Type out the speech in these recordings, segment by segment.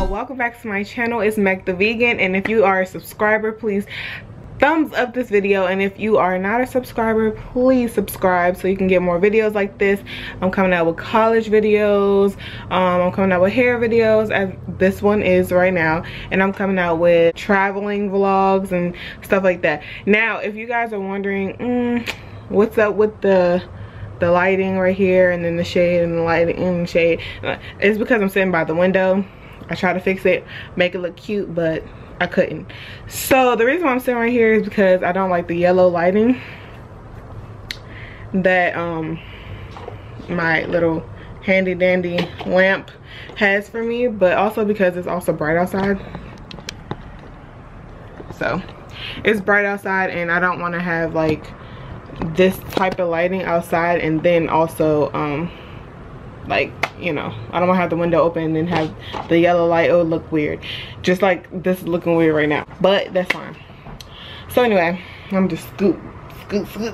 Welcome back to my channel. It's Meg the Vegan, and if you are a subscriber, please thumbs up this video, and if you are not a subscriber, please subscribe so you can get more videos like this. I'm coming out with college videos, I'm coming out with hair videos, as this one is right now, and I'm coming out with traveling vlogs and stuff like that. Now, if you guys are wondering, what's up with the lighting right here, and then the shade and the lighting and the shade, it's because I'm sitting by the window. I tried to fix it, make it look cute, but I couldn't. So the reason why I'm sitting right here is because I don't like the yellow lighting that my little handy dandy lamp has for me, but also because it's also bright outside. So it's bright outside, and I don't want to have like this type of lighting outside, and then also like, you know, I don't want to have the window open and then have the yellow light. It would look weird, just like this is looking weird right now, but that's fine. So anyway, I'm just scoot. So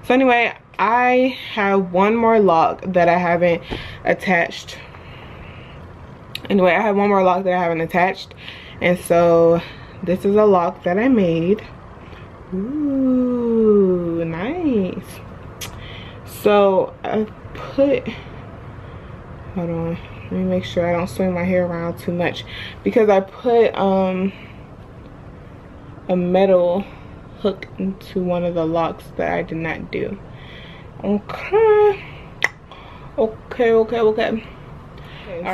anyway, I have one more lock that I haven't attached. Anyway, I have one more lock that I haven't attached, and so this is a lock that I made. Ooh, nice. So I put, hold on, let me make sure I don't swing my hair around too much, because I put a metal hook into one of the locks that I did not do. Okay.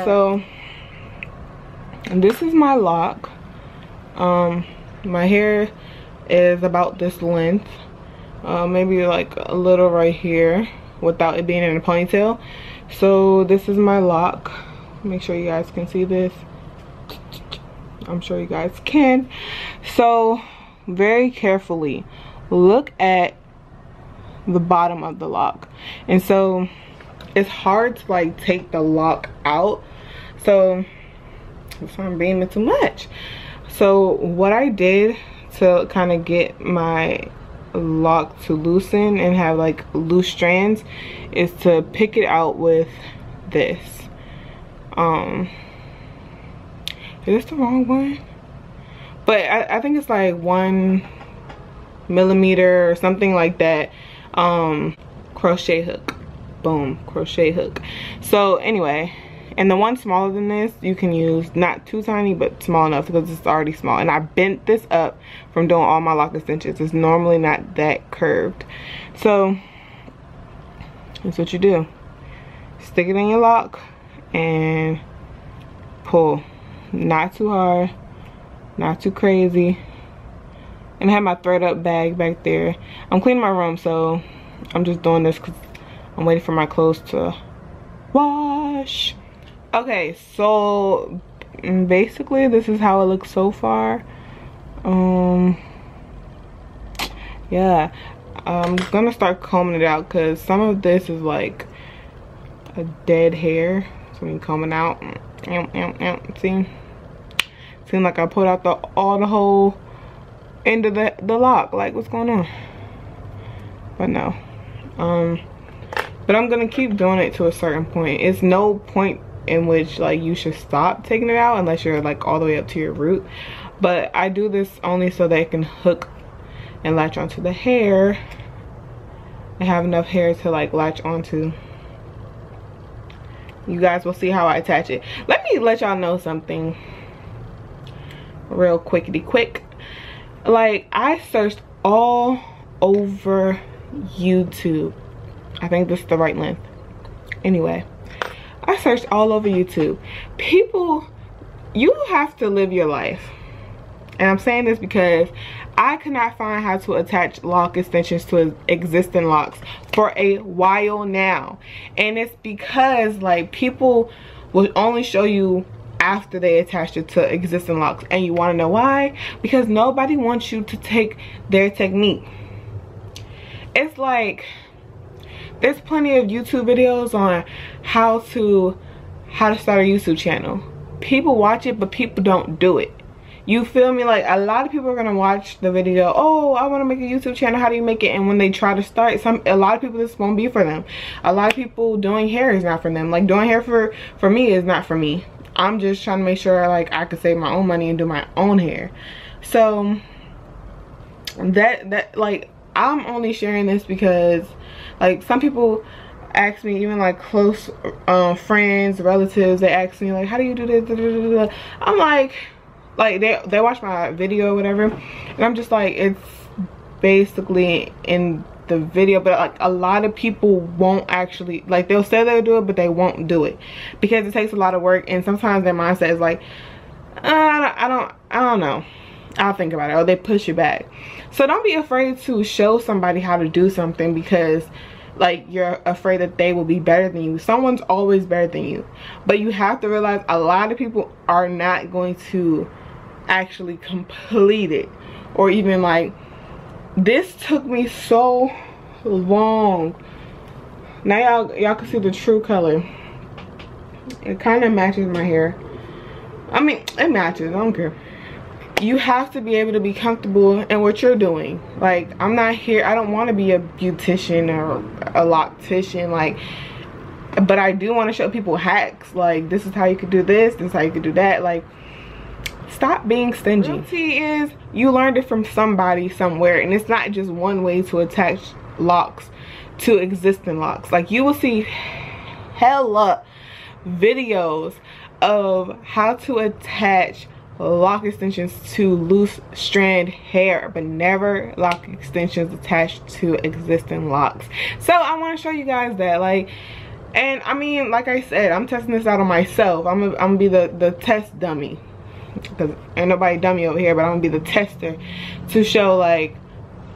So this is my lock. My hair is about this length, maybe like a little right here without it being in a ponytail. So this is my lock. Make sure you guys can see this. I'm sure you guys can. So very carefully look at the bottom of the lock, and so it's hard to like take the lock out, so I'm beaming too much. So what I did to kind of get my lock to loosen and have like loose strands is to pick it out with this. Is this the wrong one? But I think it's like 1 millimeter or something like that. Crochet hook. Boom, crochet hook. So anyway, and the one smaller than this you can use, not too tiny but small enough because it's already small, and I bent this up from doing all my lock extensions. It's normally not that curved. So that's what you do. Stick it in your lock and pull. Not too hard, not too crazy. And I have my thread up bag back there. I'm cleaning my room, so I'm just doing this because I'm waiting for my clothes to wash. Okay, so basically this is how it looks so far. Yeah, I'm gonna start combing it out because some of this is like a dead hair, so I'm combing out. See, seems like I pulled out the whole end of the lock. Like, what's going on? But no, but I'm gonna keep doing it to a certain point. It's no point in which like you should stop taking it out unless you're like all the way up to your root, but I do this only so that it can hook and latch onto the hair and have enough hair to like latch onto. You guys will see how I attach it. Let me let y'all know something real quickity quick. Like, I searched all over YouTube. I think this is the right length. Anyway, I searched all over YouTube. People, you have to live your life. And I'm saying this because I could not find how to attach lock extensions to existing locks for a while now. And it's because like people will only show you after they attach it to existing locks. And you want to know why? Because nobody wants you to take their technique. It's like, there's plenty of YouTube videos on how to start a YouTube channel. People watch it, but people don't do it. You feel me? Like, a lot of people are gonna watch the video, oh, I want to make a YouTube channel, how do you make it? And when they try to start, a lot of people, this won't be for them. A lot of people, doing hair is not for them. Like, doing hair for me is not for me. I'm just trying to make sure like I could save my own money and do my own hair. So that like, I'm only sharing this because like some people ask me, even like close friends, relatives, they ask me like, how do you do this? I'm like they watch my video or whatever, and I'm just like, it's basically in the video, but like a lot of people won't actually, like, they'll say they'll do it, but they won't do it because it takes a lot of work, and sometimes their mindset is like, I don't know, I'll think about it, or they push you back. So don't be afraid to show somebody how to do something because like you're afraid that they will be better than you. Someone's always better than you, but you have to realize a lot of people are not going to actually complete it. Or even like, this took me so long. Now y'all can see the true color. It kind of matches my hair. I mean, it matches, I don't care. You have to be able to be comfortable in what you're doing. Like, I'm not here, I don't want to be a beautician or a loctician, like, but I do want to show people hacks. Like, this is how you could do this is how you could do that. Like, stop being stingy. The reality is, you learned it from somebody somewhere, and it's not just one way to attach locks to existing locks. Like, you will see hella videos of how to attach lock extensions to loose strand hair, but never lock extensions attached to existing locks. So I want to show you guys that, like, and I mean, like I said, I'm testing this out on myself. I'm gonna be the test dummy, because ain't nobody dummy over here, but I'm gonna be the tester to show like,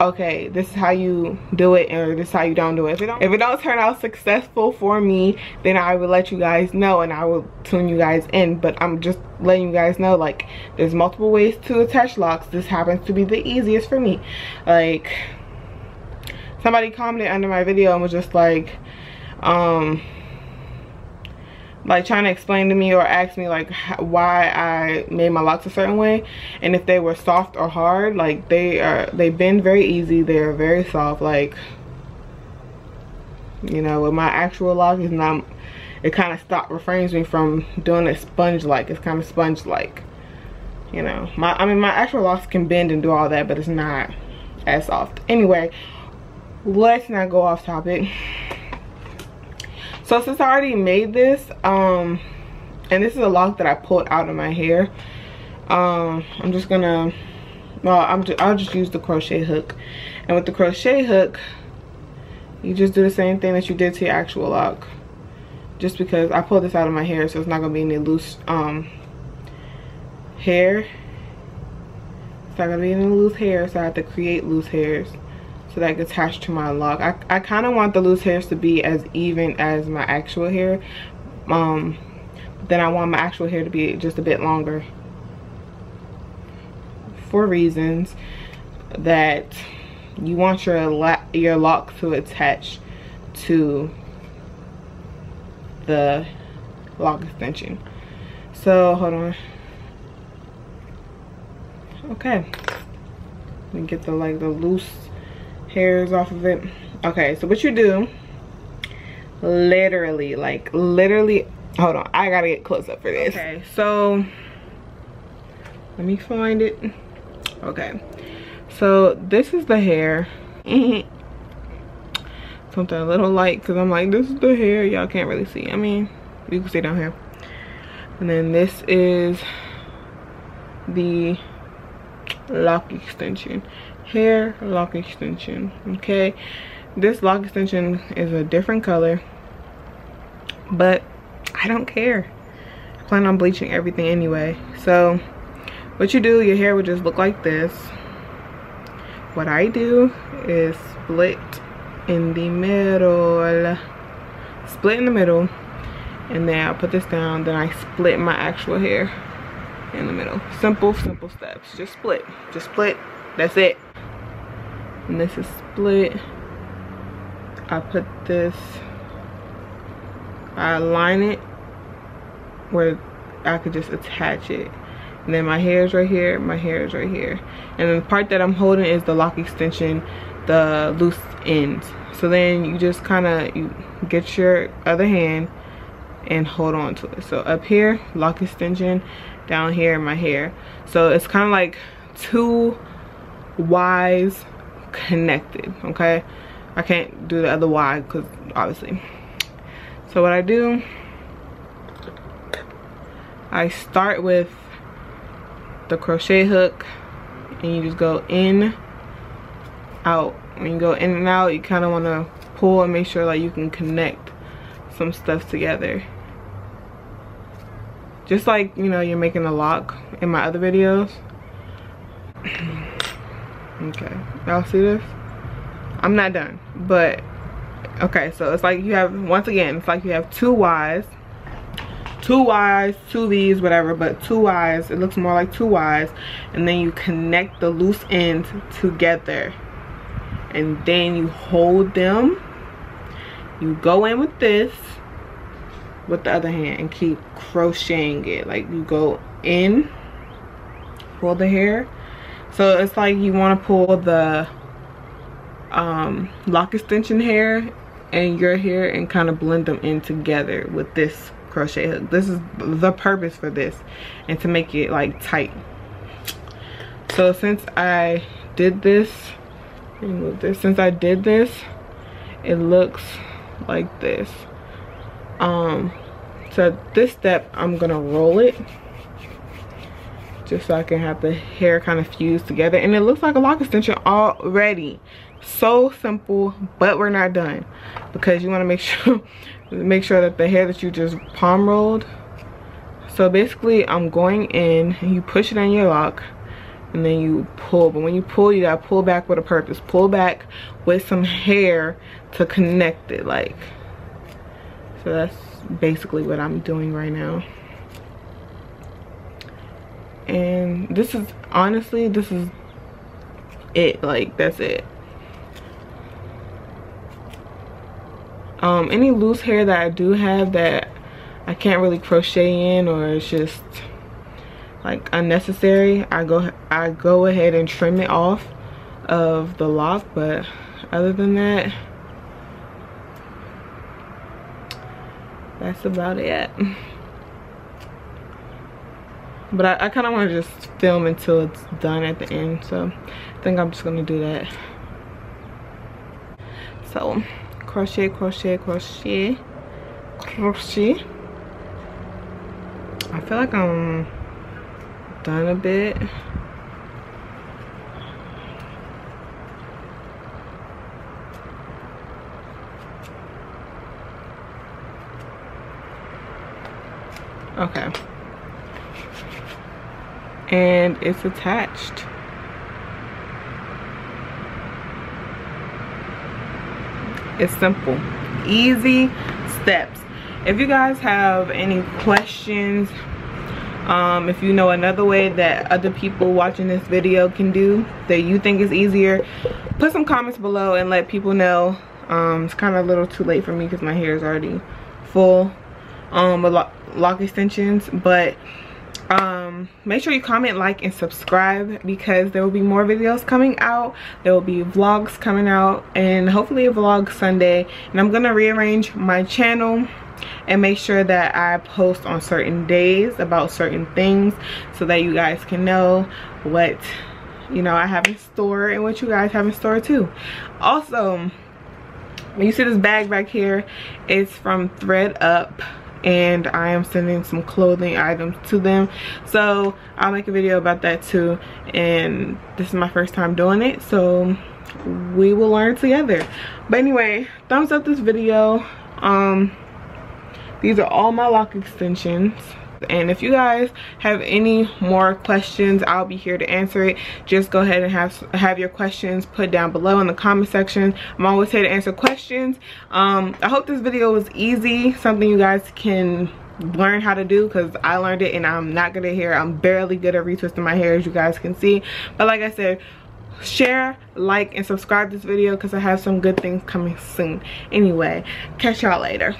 okay, this is how you do it, or this is how you don't do it. If it don't turn out successful for me, then I will let you guys know and I will tune you guys in. But I'm just letting you guys know, like, there's multiple ways to attach locks. This happens to be the easiest for me. Like, somebody commented under my video and was just like trying to explain to me or ask me like why I made my locks a certain way, and if they were soft or hard. Like, they bend very easy, they're very soft. Like, you know, with my actual lock, is not, it kind of refrains me from doing it sponge like. It's kind of sponge like, you know. I mean my actual locks can bend and do all that, but it's not as soft. Anyway, let's not go off topic. So since I already made this, and this is a lock that I pulled out of my hair, I'm just gonna, well, I'll just use the crochet hook. And with the crochet hook, you just do the same thing that you did to your actual lock. Just because I pulled this out of my hair, so it's not gonna be any loose hair. It's not gonna be any loose hair, so I have to create loose hairs so that I can attach to my lock. I kind of want the loose hairs to be as even as my actual hair. Then I want my actual hair to be just a bit longer, for reasons that you want your lock to attach to the lock extension. So hold on. Okay, let me get the loose hairs off of it. Okay, so what you do, literally, hold on, I gotta get close up for this. Okay, so let me find it. Okay, so this is the hair. Something a little light, because I'm like, this is the hair. Y'all can't really see, I mean, you can see down here. And then this is the lock extension, hair lock extension. Okay, this lock extension is a different color, but I don't care. I plan on bleaching everything anyway. So what you do, your hair would just look like this. What I do is split in the middle, and then I'll put this down, then I split my actual hair in the middle. Simple steps. Just split, that's it. And this is split. I put this, I align it where I could just attach it, and then my hair is right here, my hair is right here, and then the part that I'm holding is the lock extension, the loose ends. So then you just kind of, you get your other hand and hold on to it. So up here, lock extension, down here, my hair. So it's kind of like two Y's connected, okay? I can't do the other Y because obviously. So what I do, I start with the crochet hook, and you just go in, out. When you go in and out, you kind of want to pull and make sure like you can connect some stuff together, just like, you know, you're making a lock in my other videos. Okay, y'all see this? I'm not done, but okay, so it's like you have, once again, it's like you have two Y's, two V's, whatever, but two Y's. It looks more like two Y's, and then you connect the loose ends together, and then you hold them. You go in with this, with the other hand, and keep crocheting it. Like you go in, pull the hair. So it's like you want to pull the lock extension hair and your hair and kind of blend them in together with this crochet hook. This is the purpose for this, and to make it like tight. So since I did this, since I did this, it looks like this. So this step, I'm gonna roll it just so I can have the hair kind of fused together, and it looks like a lock extension already. So simple, but we're not done, because you want to make sure that the hair that you just palm rolled. So basically, I'm going in, and you push it in your lock, and then you pull. But when you pull, you gotta pull back with a purpose. Pull back with some hair to connect it, like. So that's basically what I'm doing right now. And this is, honestly, this is it. Like, that's it. Any loose hair that I do have that I can't really crochet in, or it's just like unnecessary, I go ahead and trim it off of the lock. But other than that, that's about it. But I kind of want to just film until it's done at the end, so I think I'm just gonna do that. So crochet, crochet, crochet, crochet. I feel like I'm done a bit. Okay. And it's attached. It's simple, easy steps. If you guys have any questions, if you know another way that other people watching this video can do that you think is easier, put some comments below and let people know. It's kind of a little too late for me because my hair is already full with lock extensions, but make sure you comment, like, and subscribe, because there will be more videos coming out. There will be vlogs coming out, and hopefully a vlog Sunday. And I'm gonna rearrange my channel and make sure that I post on certain days about certain things, so that you guys can know what, you know, I have in store and what you guys have in store too. Also, you see this bag back here, it's from ThredUp, and I am sending some clothing items to them, so I'll make a video about that too. And this is my first time doing it, so we will learn together. But anyway, thumbs up this video. These are all my lock extensions, and if you guys have any more questions, I'll be here to answer it. Just go ahead and have your questions put down below in the comment section. I'm always here to answer questions. I hope this video was easy, something you guys can learn how to do, because I learned it and I'm not good at hair. I'm barely good at retwisting my hair, as you guys can see. But like I said, share, like, and subscribe this video, because I have some good things coming soon. Anyway, catch y'all later.